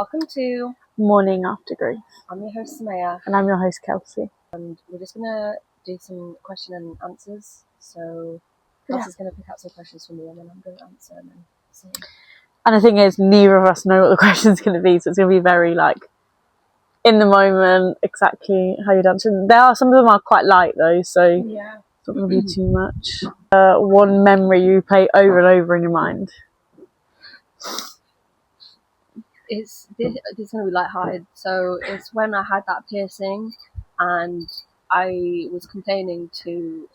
Welcome to Morning After Grief. I'm your host Samaya, And I'm your host Kelsey. and we're just gonna do some question and answers. So Kelsey's gonna pick out some questions for me, and then I'm gonna answer and then see. And the thing is, neither of us know what the question's going to be, so it's going to be very in the moment, exactly how you'd answer. Some of them are quite light though, so Yeah. it's not going to be too much. One memory you play over and over in your mind. This is gonna be lighthearted. So it's when I had that piercing, and I was complaining to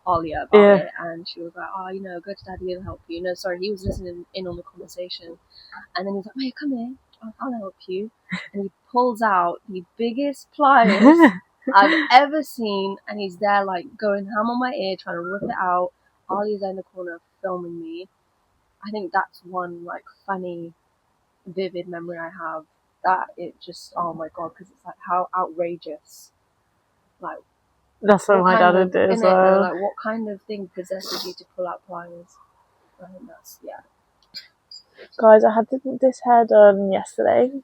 Alia about it, and she was like, "Oh, go to Daddy, he'll help you." Sorry, he was listening in on the conversation, and then he's like, "Mate, come here, I'll help you." And he pulls out the biggest pliers I've ever seen, and he's there going ham on my ear, trying to rip it out. Ali's in the corner filming me. I think that's one funny, vivid memory I have. That it just, oh my god, because it's how outrageous. That's what my dad would do as well. What kind of thing possesses you to pull out pliers? I think that's, yeah. Guys, I had this hair done yesterday.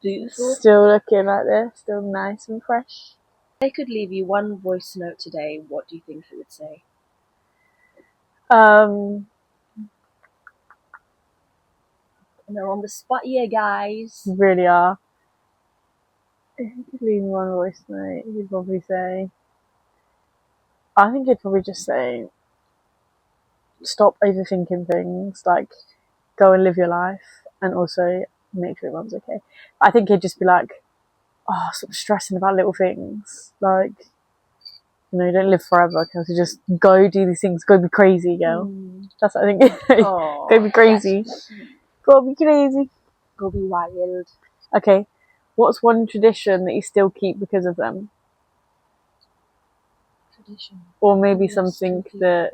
Beautiful. Still looking like this, still nice and fresh. If they could leave you one voice note today, what do you think it would say? And they're on the spot here, guys. Really are. If you could leave me one voice note, he'd probably say, I think he'd probably just say, stop overthinking things, go and live your life, and also make sure everyone's okay. I think he'd just be like, stop stressing about little things. You don't live forever, Kelsey. Just go do these things. Go be crazy, girl. That's what I think. Go be crazy. Go be crazy. Go be wild. Okay. What's one tradition that you still keep because of them? Tradition. Or maybe something that...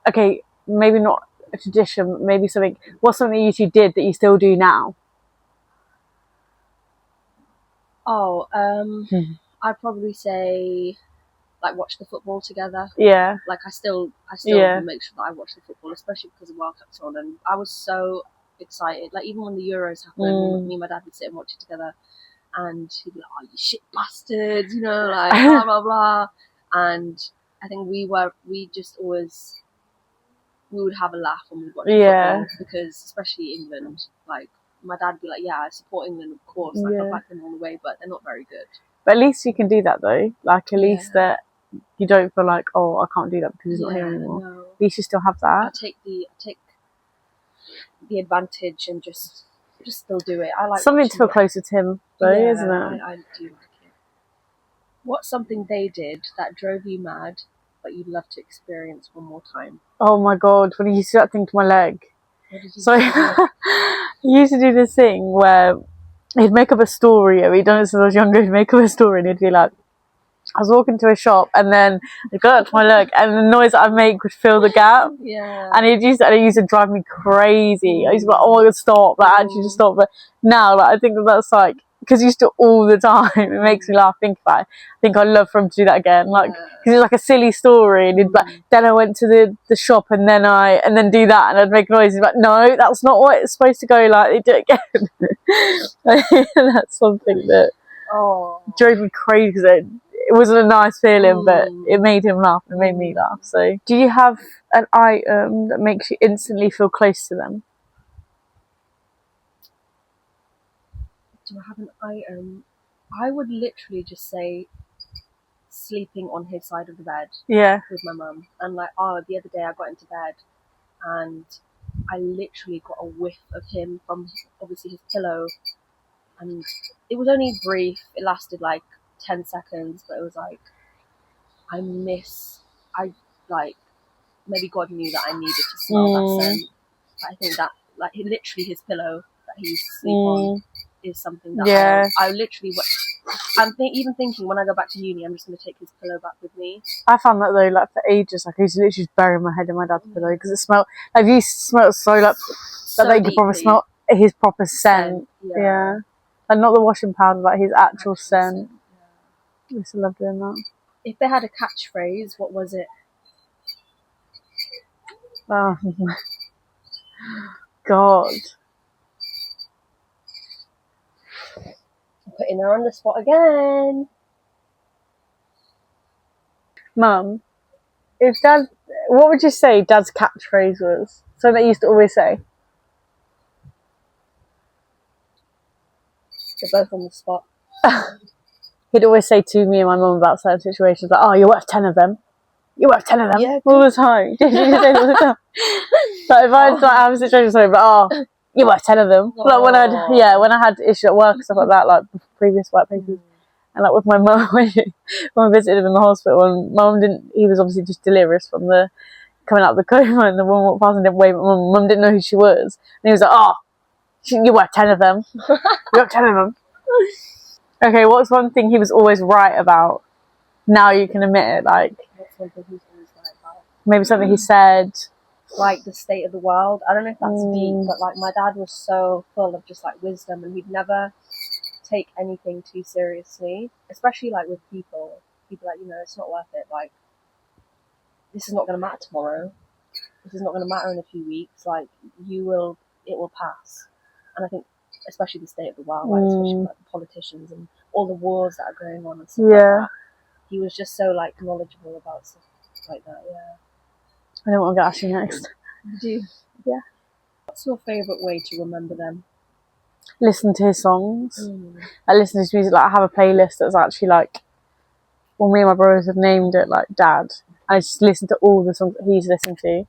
Okay, maybe not a tradition, but maybe something... What's something you two did that you still do now? I'd probably say... watch the football together. Yeah. I still make sure that I watch the football, especially because the World Cup's on, and I was so excited. Even when the Euros happened, me and my dad would sit and watch it together, and he'd be like, "Oh, you shit bastards," blah blah blah. And I think we would have a laugh when we watch football, because especially England, my dad would be like, "Yeah, I support England, of course. I back them all the way, but they're not very good." But at least you can do that though. At least that you don't feel like, I can't do that because he's not here anymore. No. At least you still have that. I take the advantage and just still do it. I like something to feel closer to him though, isn't it? I do like it. What's something they did that drove you mad, but you'd love to experience one more time? Oh my god, when he used to do that thing to my leg. What did you do? He used to do this thing where he'd make up a story. He'd done it since I was younger. He'd make up a story and he'd be like, I was walking to a shop and then I'd go up to my leg and the noise that I'd make would fill the gap. Yeah. And it used to drive me crazy. I used to be like, oh my god, stop. Actually just stop. But now, I think that's because he used to do it all the time. It makes me laugh, think about it. I think I'd love for him to do that again. Because it's a silly story. And he'd then I went to the shop and then do that and I'd make noise. He's like, no, that's not what it's supposed to go like. They do it again. That's something that drove me crazy because it wasn't a nice feeling, but it made him laugh and it made me laugh. So, do you have an item that makes you instantly feel close to them? Do I have an item? I would literally just say sleeping on his side of the bed. Yeah. With my mum. And the other day I got into bed and I literally got a whiff of him from obviously his pillow, and it was only brief. It lasted 10 seconds, but it was maybe God knew that I needed to smell that scent. But I think that literally his pillow that he used to sleep on is something that I literally even thinking when I go back to uni, I'm just going to take his pillow back with me. I found that though, for ages, I used to literally just bury my head in my dad's pillow because it smelled he smelled so that you could probably smell his proper scent. Yeah. And not the washing powder, his actual scent. I used to love doing that. If they had a catchphrase, what was it? Oh God. Putting her on the spot again. Mum, if Dad, what would you say Dad's catchphrase was? Something that he used to always say. They're both on the spot. He'd always say to me and my mum about certain situations, like, "Oh, you're worth 10 of them. You're worth 10 of them." Yeah, all the time. Did you say all the time? Like if I have a situation, sorry, but you're worth 10 of them. Like when I had issues at work and stuff like that, like previous workplaces, and like with my mum when I visited him in the hospital, and my mum didn't. He was obviously just delirious from the coming out of the coma, and the woman walked past and didn't wave. Mum didn't know who she was, and he was like, "Oh, you're worth 10 of them. You're worth 10 of them." Okay, what's one thing he was always right about? Now you can admit it, like What's one thing he's always right about? maybe something he said. Like the state of the world. I don't know if that's deep, but like my dad was so full of just like wisdom, and he'd never take anything too seriously, especially like with people. He'd be like, it's not worth it. Like, this is not going to matter tomorrow. This is not going to matter in a few weeks. Like, it will pass. And I think, especially the state of the world, like, especially like the politicians and all the wars that are going on and stuff like that. He was just so like knowledgeable about stuff like that. Yeah. I know what I'm going to ask you next. Do you? Yeah. What's your favourite way to remember them? Listen to his songs. I listen to his music. Like I have a playlist that's actually like, well, me and my brothers have named it like Dad. I just listen to all the songs that he's listened to.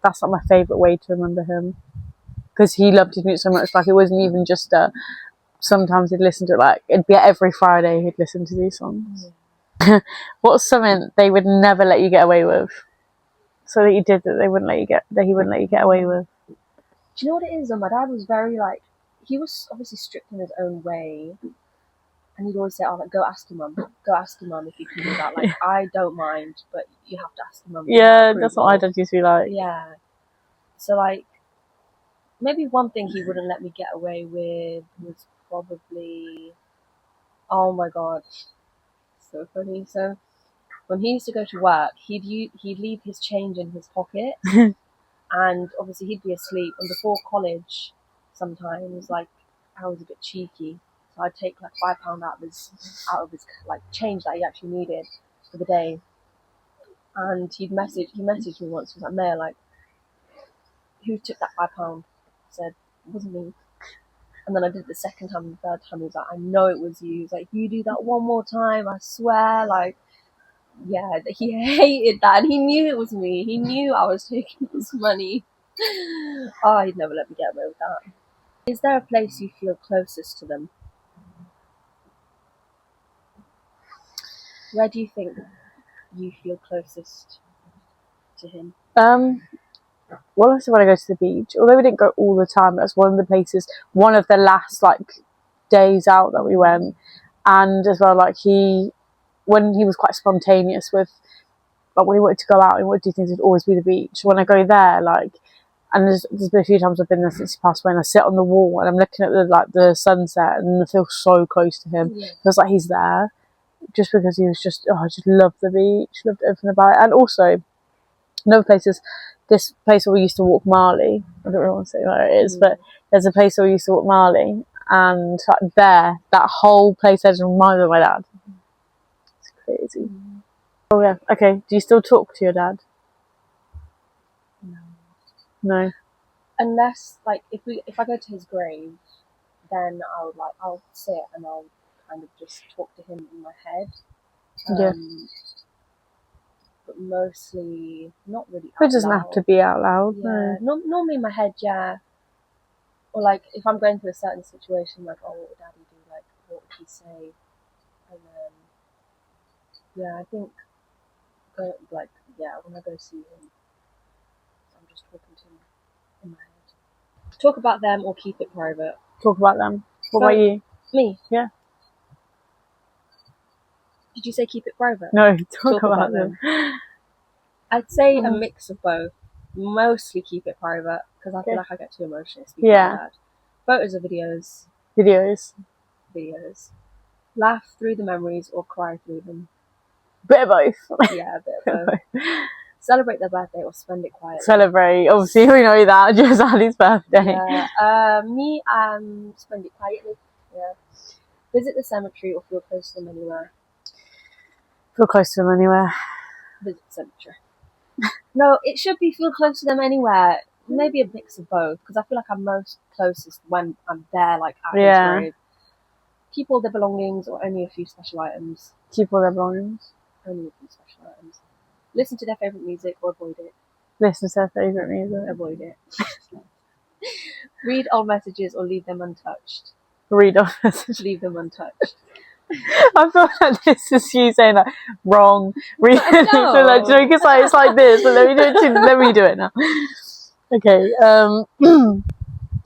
That's like my favourite way to remember him, because he loved his music so much. Like it wasn't even just sometimes he'd listen to it, like it'd be every Friday he'd listen to these songs. What's something they would never let you get away with? So that you did that he wouldn't let you get away with. Do you know what it is? And my dad was very like, he was obviously strict in his own way, and he'd always say, "Oh, like go ask your mum if you can do that." Like I don't mind, but you have to ask your mum. Yeah, that's what my dad used to be like. Yeah. So like, maybe one thing he wouldn't let me get away with was probably, oh my god, so funny. So when he used to go to work, he'd leave his change in his pocket, and obviously he'd be asleep. And before college, sometimes like I was a bit cheeky, so I'd take like £5 out of his like change that he actually needed for the day. And he messaged me once. He was like, "Maya, like, who took that £5?" I said, "It wasn't me." And then I did it the second time and the third time. He was like, "I know it was you." He was like, "If you do that one more time, I swear." Like, yeah, he hated that, and he knew it was me. He knew I was taking his money. Oh, he'd never let me get away with that. Is there a place you feel closest to them? Where do you think you feel closest to him? Well, obviously when I go to the beach, although we didn't go all the time, that's one of the places, one of the last like days out that we went. And as well, like when he was quite spontaneous with, like when he wanted to go out and wanted to do things, it'd always be the beach. When I go there, like, and there's been a few times I've been there since he passed away, and I sit on the wall and I'm looking at the sunset, and I feel so close to him. Yeah. It feels like he's there, just because he was just, I just loved the beach, loved everything about it. And also, another place is this place where we used to walk Marley. I don't really want to say where it is, but there's a place where we used to walk Marley, and that whole place has reminded me of my dad. It's crazy. Oh yeah. Okay. Do you still talk to your dad? No. Unless like if I go to his grave, then I'll sit and I'll kind of just talk to him in my head. Yeah. But mostly not really. It doesn't have to be out loud. Yeah. No. Normally in my head, yeah. Or like if I'm going through a certain situation, like, oh, what would Daddy do? Like, what would he say? And then yeah, I think when I go see him, I'm just talking to him in my head. Talk about them or keep it private. Talk about them. What about you? Me? Yeah. Did you say keep it private? No, talk about them. I'd say a mix of both. Mostly keep it private, because I feel like I get too emotional speaking about that. Photos or videos? Videos. Laugh through the memories or cry through them? Bit of both. Yeah, a bit of both. Celebrate their birthday or spend it quietly? Celebrate. Obviously, we know that. Just Ali's birthday. Yeah. Me, spend it quietly. Yeah. Visit the cemetery or feel close to them anywhere. Feel close to them anywhere. Visit the cemetery. No, it should be feel close to them anywhere. Maybe a mix of both, because I feel like I'm most closest when I'm there, like at his grave. Keep all their belongings or only a few special items. Keep all their belongings. Only a few special items. Listen to their favourite music or avoid it. Listen to their favourite music. Avoid it. Read old messages or leave them untouched. Read old messages. Leave them untouched. I feel like this is you saying that wrong. Read No. like, do you know, because it's like this, but let me do it now. Okay.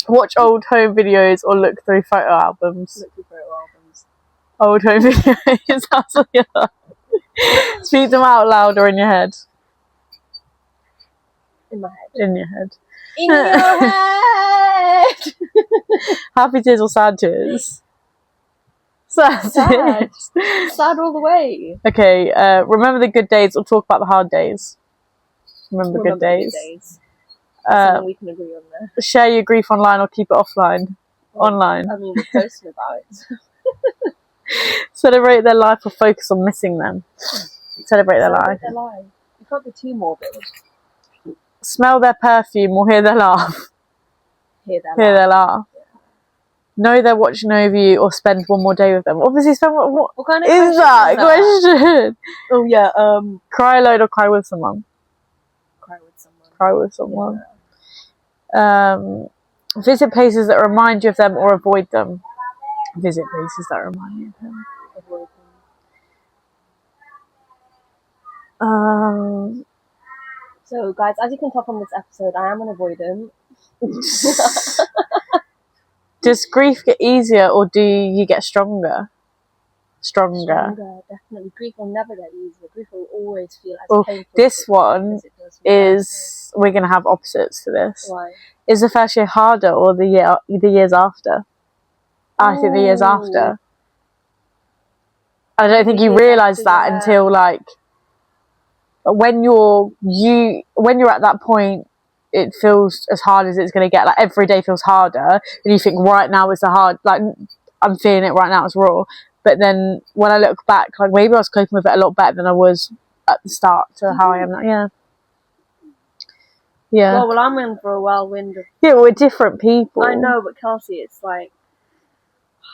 Watch old home videos or look through photo albums. Look through photo albums. Old home videos. That's what you like. Speak them out loud or in your head. In my head. In your head. In your head. Happy tears or sad tears? Sad tears. Sad all the way. Okay. Remember the good days or talk about the hard days. Remember the good days. Something we can agree on there. Share your grief online or keep it offline. Online. I mean, we're posting about it. Celebrate their life or focus on missing them. Celebrate their life. You can't be too morbid. Smell their perfume or hear their laugh. Hear their laugh. Yeah. Know they're watching over you or spend one more day with them. Obviously, spend what kind of is that question? Oh yeah. Cry alone or cry with someone. Cry with someone. Cry with someone. Yeah. Visit places that remind you of them or avoid them. Visit places that remind you of them. Avoid them. So, guys, as you can tell from this episode, I am an avoidant. Does grief get easier or do you get stronger? Stronger, definitely. Grief will never get easier. Grief will always feel as painful. This one is, we're going to have opposites to this. Why? Is the first year harder or the years after? I think the years after. I don't think you realise that until like when you're at that point, it feels as hard as it's going to get. Like every day feels harder, and you think right now is the hard. Like I'm feeling it right now, it's raw. But then when I look back, like maybe I was coping with it a lot better than I was at the start to how I am now. Yeah. Yeah. Well, I'm in for a whirlwind of... Yeah, we're different people. I know, but Kelsey, it's like,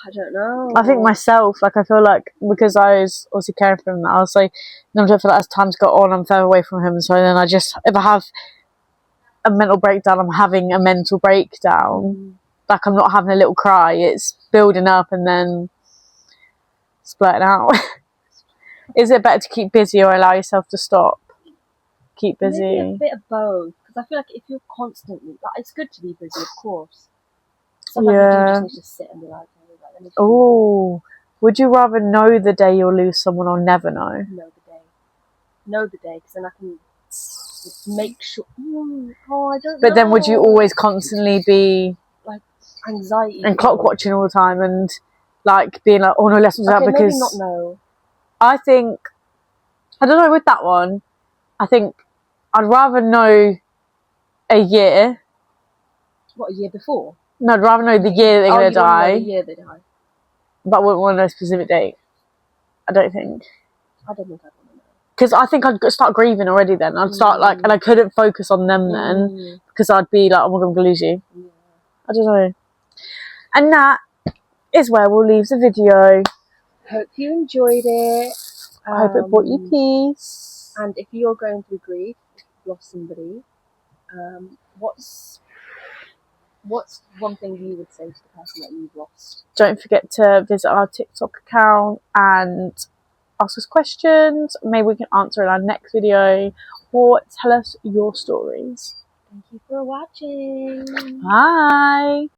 I don't know. I think myself, like I feel like because I was obviously caring for him, I was like, I don't feel like as time's got on, I'm further away from him. So then I just, if I have a mental breakdown, I'm having a mental breakdown. Like I'm not having a little cry. It's building up and then splurting out. Is it better to keep busy or allow yourself to stop? Keep busy. Maybe a bit of both. Because I feel like if you're constantly, like, it's good to be busy, of course. Sometimes you just need to sit and be like, oh, would you rather know the day you'll lose someone or never know? Know the day, because then I can make sure. Oh, I don't know. But then would you always constantly be like anxiety and clock watching all the time and like being like, oh no, lessons out because maybe not know. I think, I don't know with that one, I think I'd rather know a year. What, a year before? No, I'd rather know the year they're going to die. The year they die. But I wouldn't want to know a specific date. I don't think. I don't think I'd want to know. Because I think I'd start grieving already then. I'd start like, and I couldn't focus on them then. Because I'd be like, oh my God, I'm going to lose you. Yeah. I don't know. And that is where we'll leave the video. Hope you enjoyed it. I hope it brought you peace. And if you're going through grief, if you've lost somebody, what's one thing you would say to the person that you've lost? Don't forget to visit our TikTok account and ask us questions. Maybe we can answer in our next video or tell us your stories. Thank you for watching. Bye.